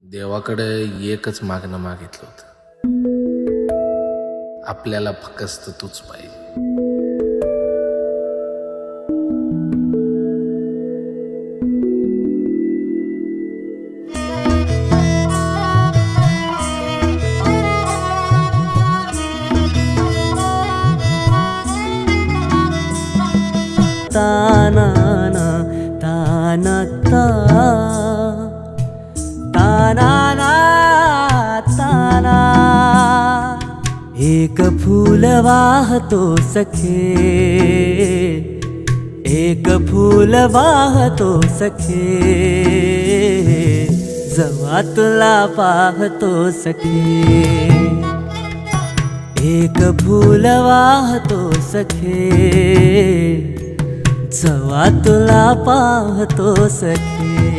देवाकडे एकच मागणं मागितलं होतं, आपल्याला फक्त तूच पाहिजे. ताना ना ताना ता ताना ना ताना. एक फूल वाहतो सखे, एक फूल वाहतो सखे, जवा तुला पाहतो सखे. एक फूल वाहतो सखे, जवा तुला पाहतो सखे.